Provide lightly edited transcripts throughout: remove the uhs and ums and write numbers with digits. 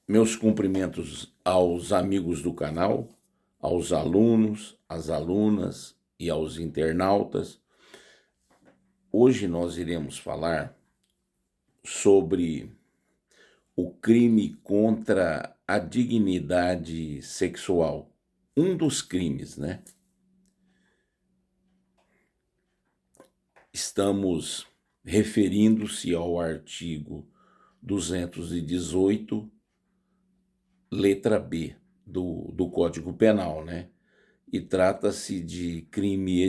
Meus cumprimentos aos amigos do canal, aos alunos, às alunas e aos internautas. Hoje nós iremos falar sobre o crime contra a dignidade sexual. Um dos crimes, né? Estamos referindo-se ao artigo 218, letra B do Código Penal, né? E trata-se de crime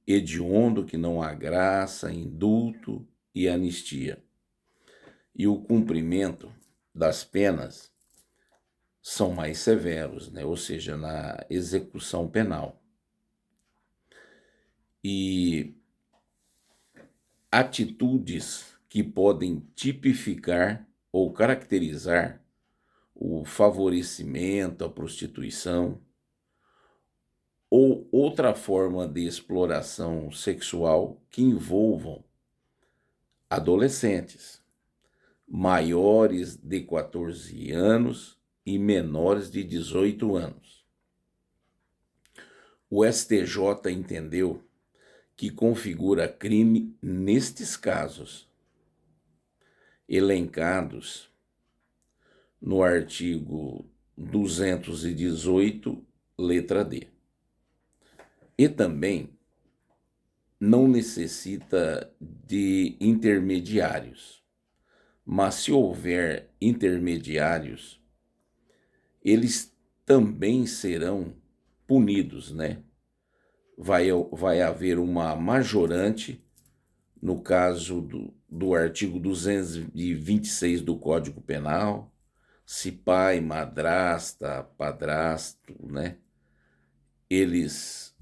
hediondo que não há graça, indulto e anistia. E o cumprimento das penas são mais severos, né? Ou seja, na execução penal. E atitudes que podem tipificar ou caracterizar o favorecimento, a prostituição, ou outra forma de exploração sexual que envolvam adolescentes, maiores de 14 anos e menores de 18 anos. O STJ entendeu que configura crime nestes casos, elencados no artigo 218, letra D. E também não necessita de intermediários, mas se houver intermediários, eles também serão punidos, né? Vai haver uma majorante, no caso do artigo 226 do Código Penal, se pai, madrasta, padrasto, né? Eles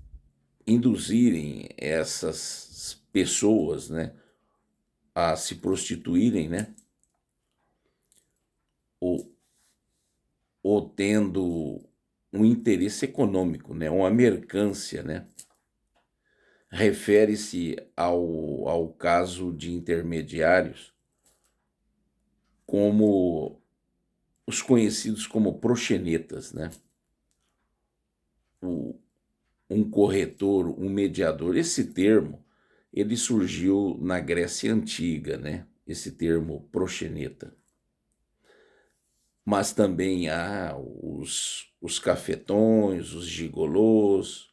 induzirem essas pessoas, né, a se prostituírem, né, ou, ou tendo um interesse econômico, né, uma mercância, né, refere-se ao caso de intermediários como os conhecidos como proxenetas, né, um corretor, um mediador. Esse termo, ele surgiu na Grécia Antiga, né? Esse termo proxeneta. Mas também há os cafetões, os gigolôs,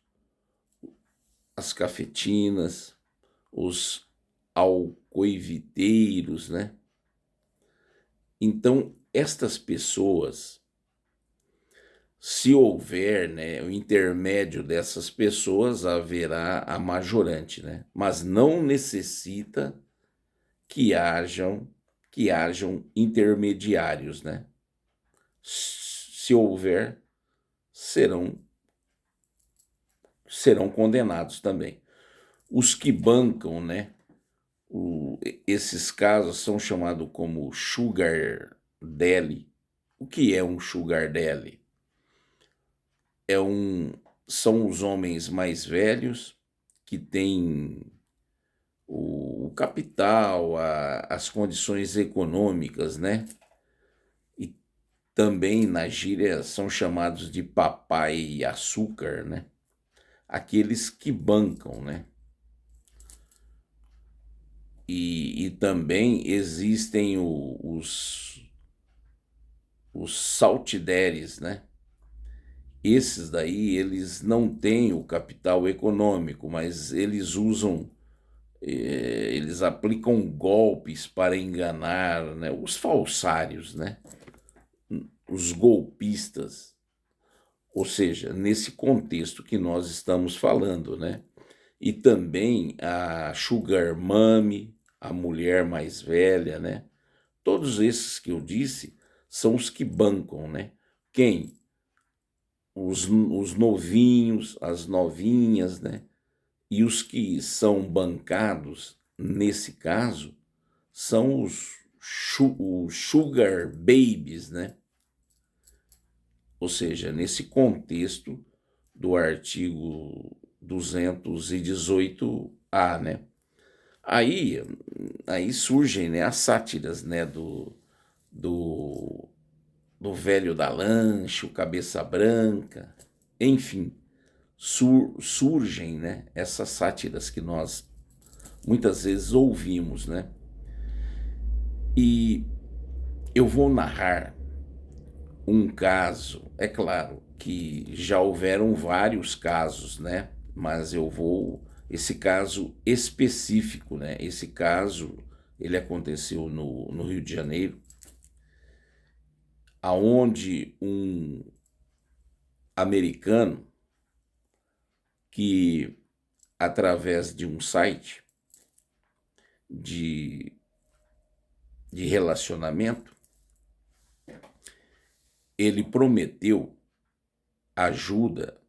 as cafetinas, os alcoiviteiros, né? Então, estas pessoas, se houver, né, o intermédio dessas pessoas, haverá a majorante, né? Mas não necessita que hajam intermediários, né? Se houver, serão condenados também. Os que bancam, né, esses casos são chamados como sugar daddy. O que é um sugar daddy? São os homens mais velhos que têm o capital, as condições econômicas, né? E também na gíria são chamados de papai açúcar, né? Aqueles que bancam, né? E também existem os saltideres, né? Esses daí, eles não têm o capital econômico, mas eles eles aplicam golpes para enganar, né? Os falsários, né? Os golpistas. Ou seja, nesse contexto que nós estamos falando, né? E também a sugar mommy, a mulher mais velha, né? Todos esses que eu disse são os que bancam, né? Quem? Os novinhos, as novinhas, né? E os que são bancados, nesse caso, são os sugar babies, né? Ou seja, nesse contexto do artigo 218A, né? Aí surgem, né, as sátiras, né, do do velho da lanche, o cabeça branca, enfim, surgem, né, essas sátiras que nós muitas vezes ouvimos, né? E eu vou narrar um caso, é claro que já houveram vários casos, né? Mas esse caso específico, né? Esse caso, ele aconteceu no Rio de Janeiro, aonde um americano que, através de um site de, de relacionamento, ele prometeu ajuda,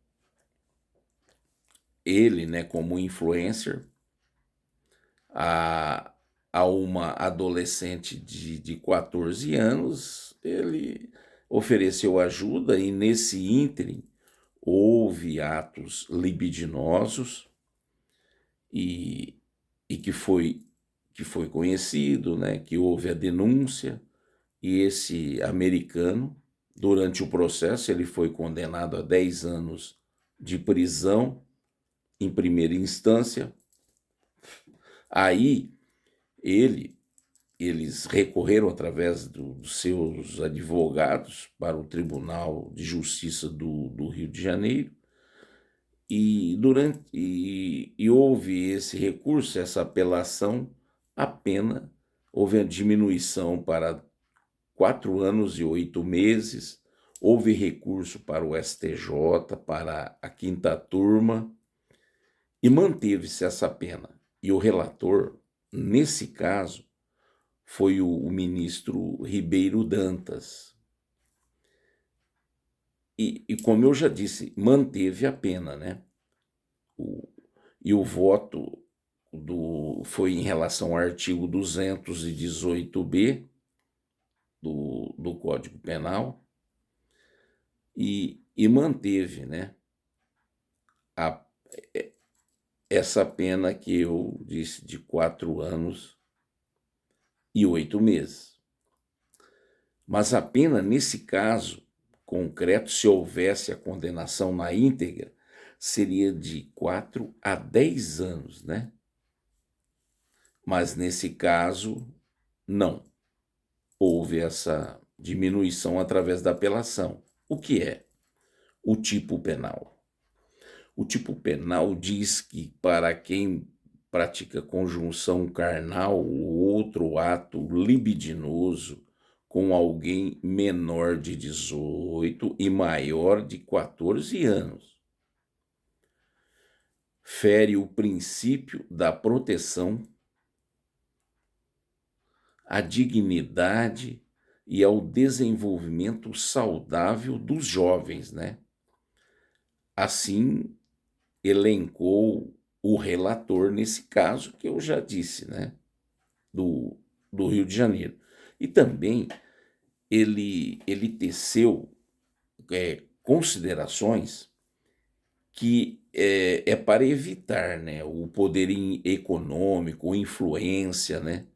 ele, né, como influencer, a, a uma adolescente de 14 anos. Ele ofereceu ajuda e, nesse ínterim, houve atos libidinosos e, e que foi conhecido, né, que houve a denúncia, e esse americano, durante o processo, ele foi condenado a 10 anos de prisão em primeira instância. Aí ele, eles recorreram através dos seus advogados para o Tribunal de Justiça do Rio de Janeiro, e houve esse recurso, essa apelação. A pena, houve a diminuição para 4 anos e 8 meses, houve recurso para o STJ, para a quinta turma, e manteve-se essa pena. E o relator, nesse caso, foi o ministro Ribeiro Dantas. E como eu já disse, manteve a pena, né? E o voto foi em relação ao artigo 218b do Código Penal, e manteve, né, a, essa pena que eu disse de 4 anos e 8 meses. Mas a pena, nesse caso concreto, se houvesse a condenação na íntegra, seria de 4 a 10 anos, né? Mas nesse caso, não. Houve essa diminuição através da apelação. O que é o tipo penal? O tipo penal diz que, para quem pratica conjunção carnal ou outro ato libidinoso com alguém menor de 18 e maior de 14 anos, fere o princípio da proteção à dignidade e ao desenvolvimento saudável dos jovens, né? Assim elencou o relator nesse caso que eu já disse, né? Do Rio de Janeiro. E também ele teceu considerações que é para evitar, né, o poder econômico, influência, né,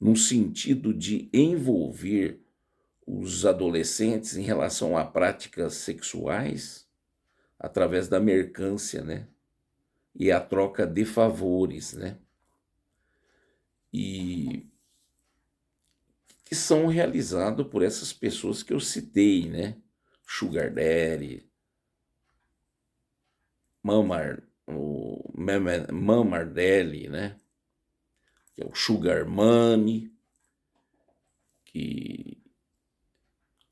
no sentido de envolver os adolescentes em relação a práticas sexuais através da mercância, né, e a troca de favores, né, e que são realizados por essas pessoas que eu citei, né, Sugar Daddy, Mamar Daddy, né, que é o Sugar Money, que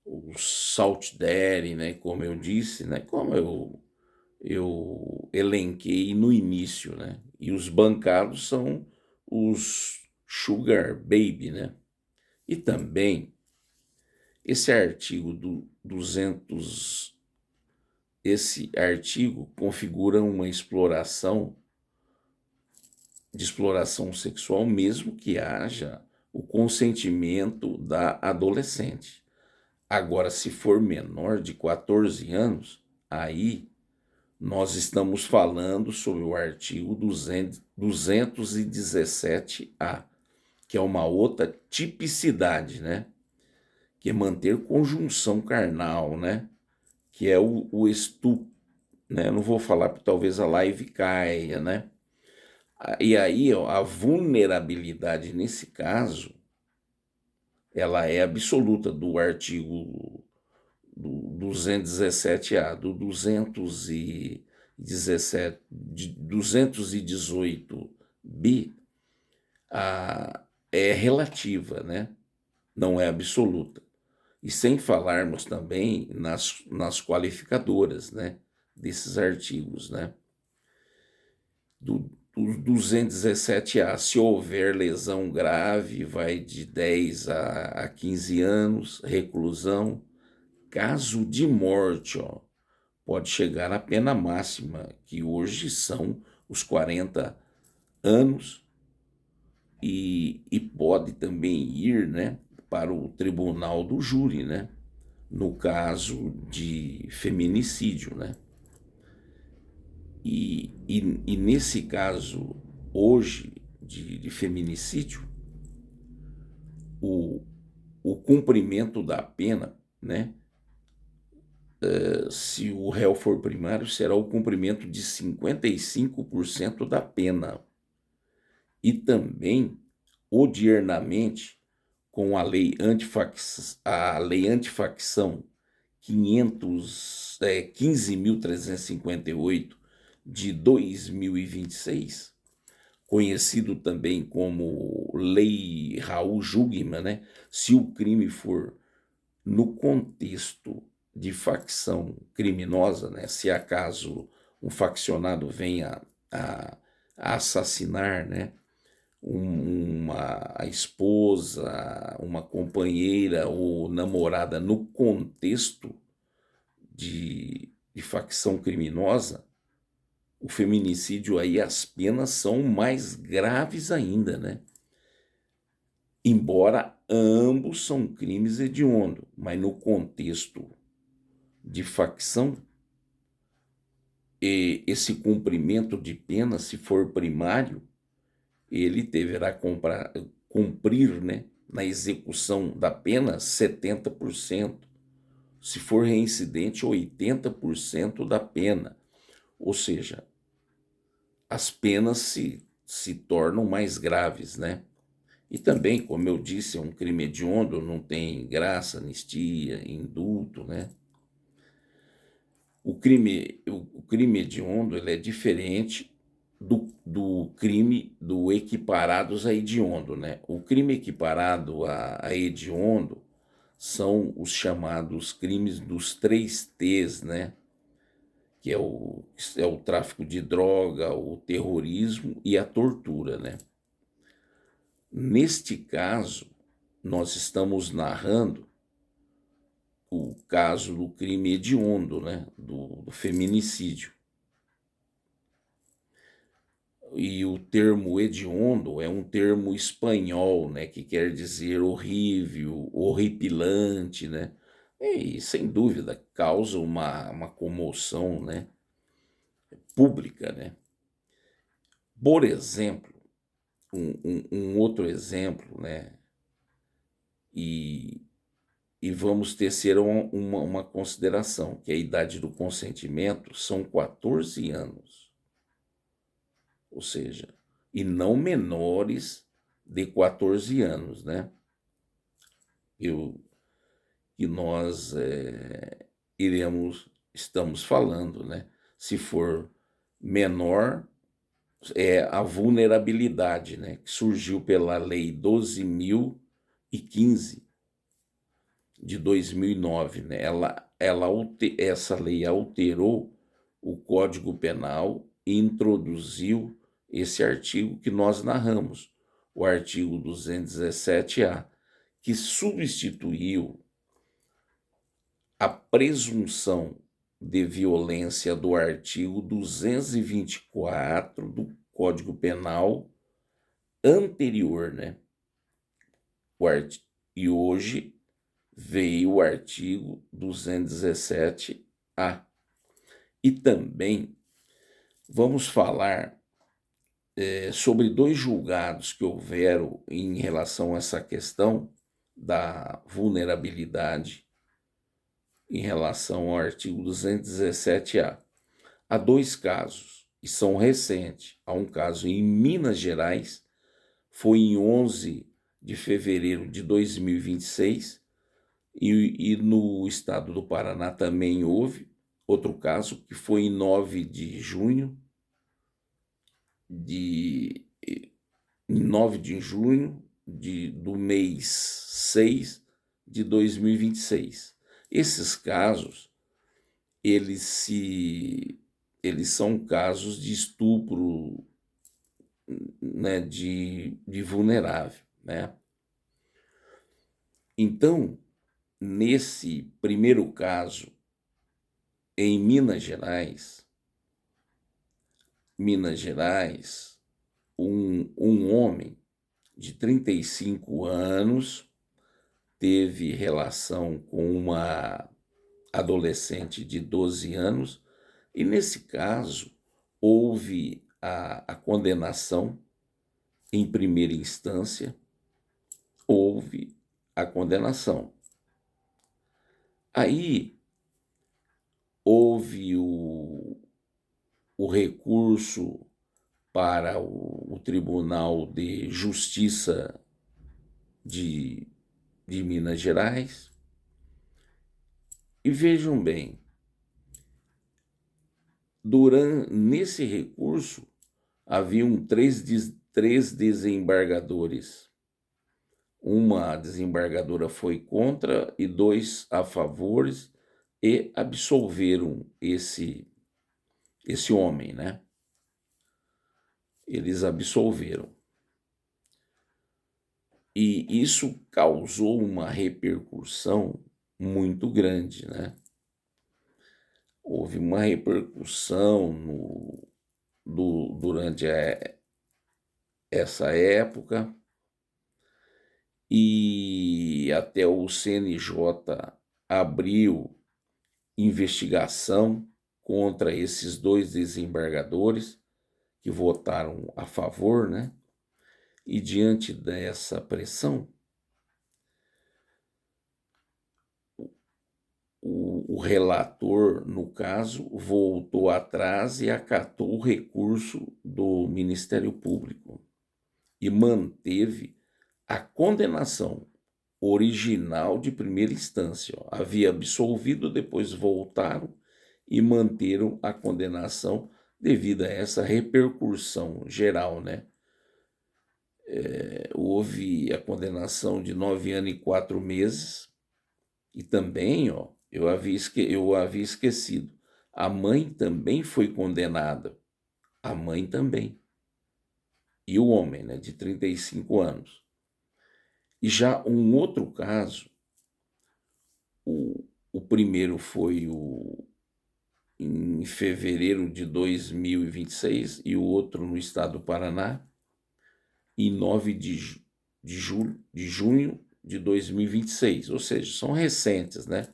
o Salt Daddy, né, como eu disse, né, como eu elenquei no início, né, e os bancados são os Sugar Baby, né, e também esse artigo do 200, esse artigo configura uma exploração sexual, mesmo que haja o consentimento da adolescente. Agora, se for menor de 14 anos, aí nós estamos falando sobre o artigo 217A, que é uma outra tipicidade, né? que é manter conjunção carnal, né? Que é o estupro, né? Eu não vou falar porque talvez a live caia, né? E aí, ó, a vulnerabilidade nesse caso, ela é absoluta do artigo do 217A, do 218b, é relativa, né? Não é absoluta. E sem falarmos também nas qualificadoras, né? Desses artigos, né? Do 217A, se houver lesão grave, vai de 10 a 15 anos, reclusão. Caso de morte, ó, pode chegar à pena máxima, que hoje são os 40 anos, e pode também ir, né, para o tribunal do júri, né, no caso de feminicídio, né. E nesse caso, hoje, de feminicídio, o, o cumprimento da pena, né, se o réu for primário, será o cumprimento de 55% da pena. E também, odiernamente, com a lei antifacção 15.358 de 2026, conhecido também como Lei Raul Jungmann, né? Se o crime for no contexto de facção criminosa, né? Se acaso um faccionado venha a assassinar, né? A esposa, uma companheira ou namorada no contexto de facção criminosa, o feminicídio aí as penas são mais graves ainda, né? Embora ambos são crimes hediondos, mas no contexto de facção, esse cumprimento de pena, se for primário, ele deverá cumprir, né, na execução da pena 70%. Se for reincidente, 80% da pena. Ou seja, as penas se tornam mais graves, né? E também, como eu disse, é um crime hediondo, não tem graça, anistia, indulto, né? O crime hediondo, ele é diferente do crime do equiparados a hediondo, né? O crime equiparado a hediondo são os chamados crimes dos 3 T's, né? Que é o tráfico de droga, o terrorismo e a tortura, né? Neste caso, nós estamos narrando o caso do crime hediondo, né? Do feminicídio. E o termo hediondo é um termo espanhol, né, que quer dizer horrível, horripilante, né? E, sem dúvida, causa uma comoção, né, pública, né? Por exemplo, um outro exemplo, né, e, e vamos tecer uma consideração, que a idade do consentimento são 14 anos. Ou seja, e não menores de 14 anos, né? Eu, que nós estamos falando, né? Se for menor, é a vulnerabilidade, né? Que surgiu pela Lei 12.015 de 2009, né? Essa lei alterou o Código Penal e introduziu esse artigo que nós narramos, o artigo 217A, que substituiu a presunção de violência do artigo 224 do Código Penal anterior, né? E hoje veio o artigo 217A. E também vamos falar sobre 2 julgados que houveram em relação a essa questão da vulnerabilidade em relação ao artigo 217-A. Há dois casos, e são recentes. Há um caso em Minas Gerais, foi em 11 de fevereiro de 2026, e no estado do Paraná também houve outro caso, que foi em 9 de junho de 9 de junho do mês 6 de 2026. Esses casos, eles são casos de estupro, né, de vulnerável, né? Então, nesse primeiro caso, em Minas Gerais, um homem de 35 anos teve relação com uma adolescente de 12 anos, e nesse caso houve a condenação em primeira instância, houve a condenação. Aí houve o recurso para o Tribunal de Justiça de Minas Gerais. E vejam bem, nesse recurso haviam três desembargadores. Uma desembargadora foi contra e dois a favor, e absolveram esse homem, né? Eles absolveram. E isso causou uma repercussão muito grande, né? Houve uma repercussão durante essa época, e até o CNJ abriu investigação contra esses dois desembargadores que votaram a favor, né? E diante dessa pressão, o relator, no caso, voltou atrás e acatou o recurso do Ministério Público e manteve a condenação original de primeira instância. Havia absolvido, depois voltaram e manteram a condenação devido a essa repercussão geral, né? Houve a condenação de 9 anos e 4 meses, e também, eu havia esquecido, a mãe também foi condenada, a mãe também, e o homem, né, de 35 anos. E já um outro caso, o primeiro foi em fevereiro de 2026, e o outro no estado do Paraná, em 9 de junho de 2026, ou seja, são recentes, né?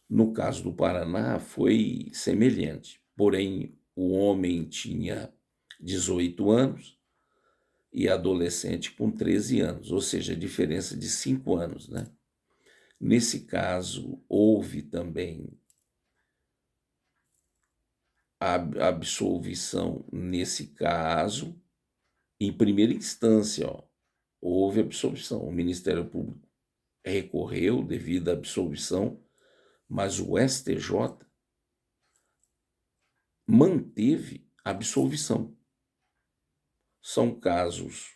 No caso do Paraná foi semelhante, porém o homem tinha 18 anos e a adolescente com 13 anos, ou seja, a diferença de 5 anos, né? Nesse caso, houve também a absolvição, nesse caso, em primeira instância, houve absolvição. O Ministério Público recorreu devido à absolvição, mas o STJ manteve a absolvição. São casos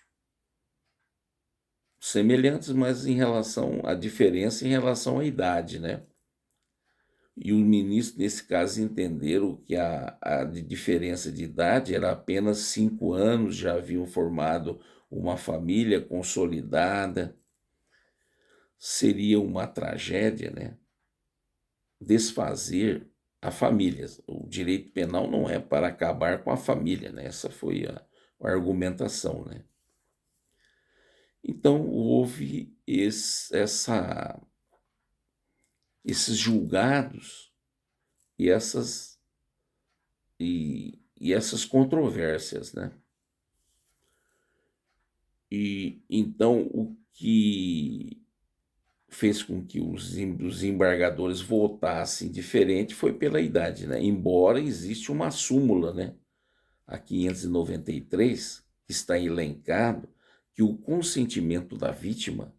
semelhantes, mas em relação à diferença em relação à idade, né? E os ministros, nesse caso, entenderam que a diferença de idade era apenas 5 anos, já haviam formado uma família consolidada. Seria uma tragédia, né? Desfazer a família. O direito penal não é para acabar com a família, né? Essa foi a argumentação, né? Então houve esses julgados e essas controvérsias, né? E então o que fez com que os embargadores votassem diferente foi pela idade, né? Embora existe uma súmula, né? A 593, está elencado que o consentimento da vítima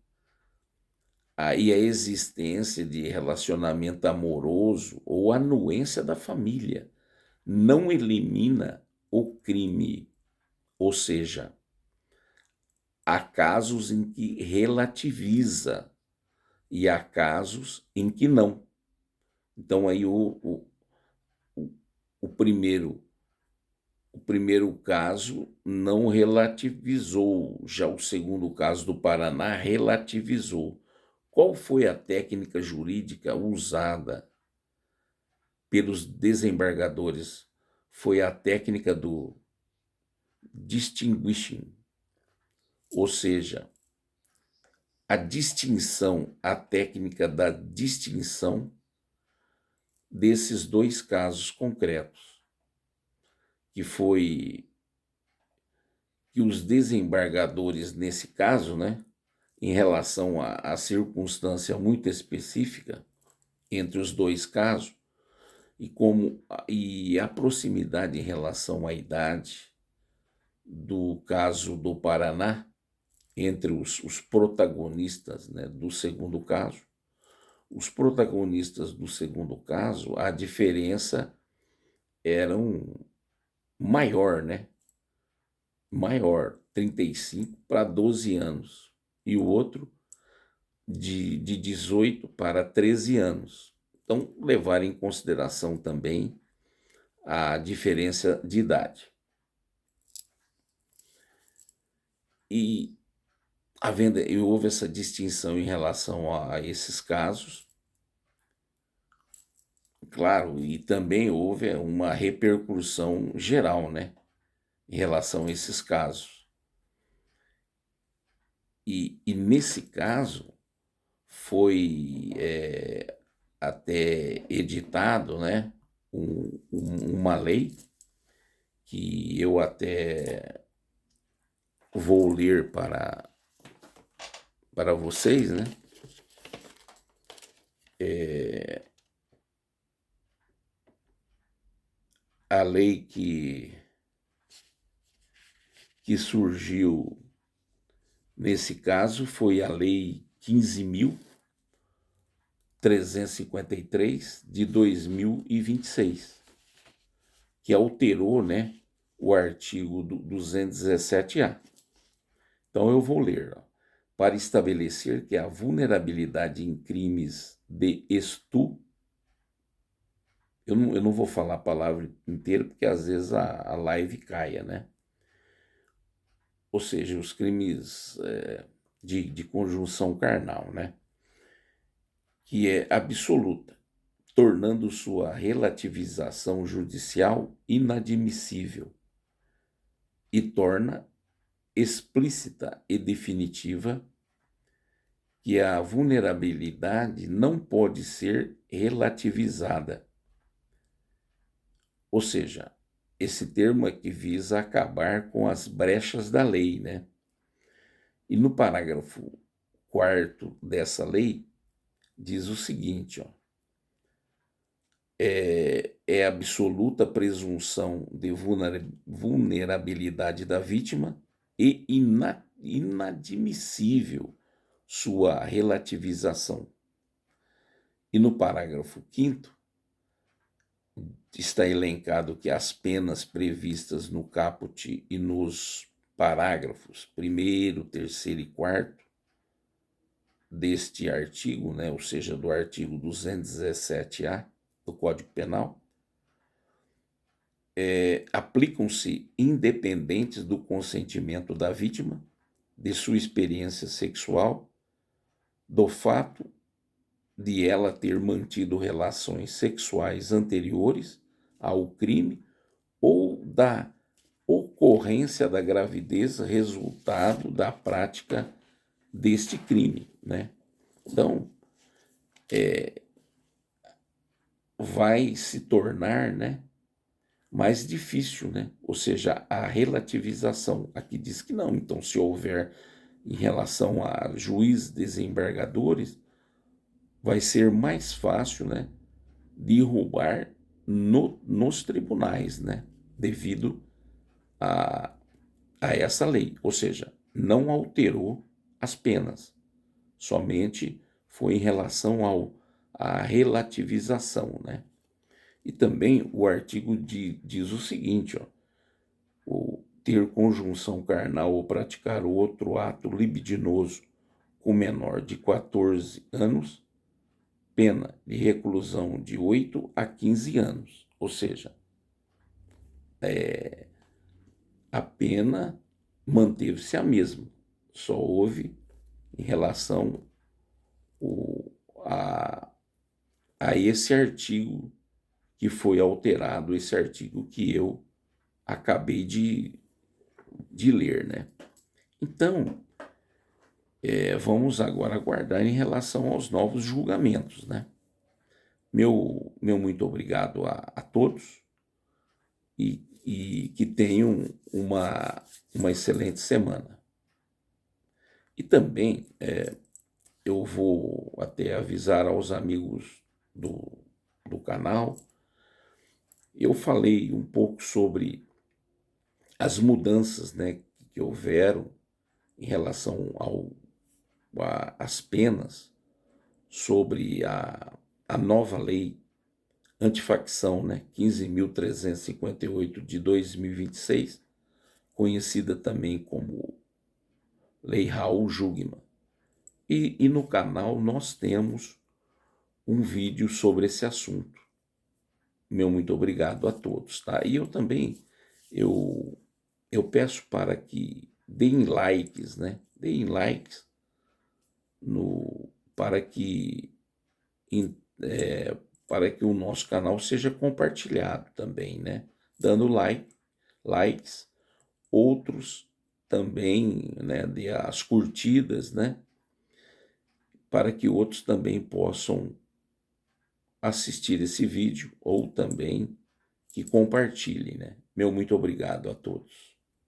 e a existência de relacionamento amoroso ou anuência da família não elimina o crime, ou seja, há casos em que relativiza e há casos em que não. Então aí o primeiro o primeiro caso não relativizou, já o segundo caso do Paraná relativizou. Qual foi a técnica jurídica usada pelos desembargadores? Foi a técnica do distinguishing, ou seja, a técnica da distinção desses dois casos concretos, que foi que os desembargadores, nesse caso, né, em relação à circunstância muito específica entre os dois casos, e a proximidade em relação à idade do caso do Paraná, entre os protagonistas, né, do segundo caso, os protagonistas do segundo caso, a diferença era maior, né? Maior, 35 para 12 anos, e o outro de 18 para 13 anos. Então, levar em consideração também a diferença de idade. E houve essa distinção em relação a esses casos, claro, e também houve uma repercussão geral, né, em relação a esses casos. E nesse caso foi até editado, né, uma lei que eu até vou ler para vocês, né? A lei que surgiu nesse caso foi a Lei 15.353 de 2026, que alterou, né, o artigo 217A. Então eu vou ler. Ó. Para estabelecer que a vulnerabilidade em crimes de estupro, eu não vou falar a palavra inteira, porque às vezes a live caia, né? Ou seja, os crimes de conjunção carnal, né? Que é absoluta, tornando sua relativização judicial inadmissível e torna explícita e definitiva que a vulnerabilidade não pode ser relativizada. Ou seja, esse termo é que visa acabar com as brechas da lei, né? E no parágrafo 4º dessa lei, diz o seguinte, ó, é absoluta presunção de vulnerabilidade da vítima e inadmissível sua relativização. E no parágrafo 5º, está elencado que as penas previstas no caput e nos parágrafos 1º, 3º e 4º deste artigo, né, ou seja, do artigo 217A do Código Penal, aplicam-se independentes do consentimento da vítima, de sua experiência sexual, do fato de ela ter mantido relações sexuais anteriores ao crime ou da ocorrência da gravidez resultado da prática deste crime, né? Então, vai se tornar, né, mais difícil, né? Ou seja, a relativização. Aqui diz que não. Então, se houver em relação a juízes, desembargadores, vai ser mais fácil, né, derrubar nos tribunais, né, devido a, a essa lei. Ou seja, não alterou as penas, somente foi em relação à relativização, né? E também o artigo diz o seguinte, ó, o ter conjunção carnal ou praticar outro ato libidinoso com menor de 14 anos, pena de reclusão de 8 a 15 anos. Ou seja, a pena manteve-se a mesma, só houve em relação o, a, a esse artigo que foi alterado, esse artigo que eu acabei de ler, né? Então, vamos agora aguardar em relação aos novos julgamentos, né? Meu muito obrigado a todos e que tenham uma excelente semana. E também eu vou até avisar aos amigos do canal, eu falei um pouco sobre as mudanças, né, que houveram em relação às penas sobre a nova lei antifacção, né, 15.358 de 2026, conhecida também como Lei Raul Jungmann. E no canal nós temos um vídeo sobre esse assunto. Meu muito obrigado a todos, tá? E eu também, eu, eu peço para que deem likes, né? Deem likes no, para que em- é, para que o nosso canal seja compartilhado também, né? Dando likes, outros também, né? Dê as curtidas, né? Para que outros também possam assistir esse vídeo ou também que compartilhem, né? Meu muito obrigado a todos.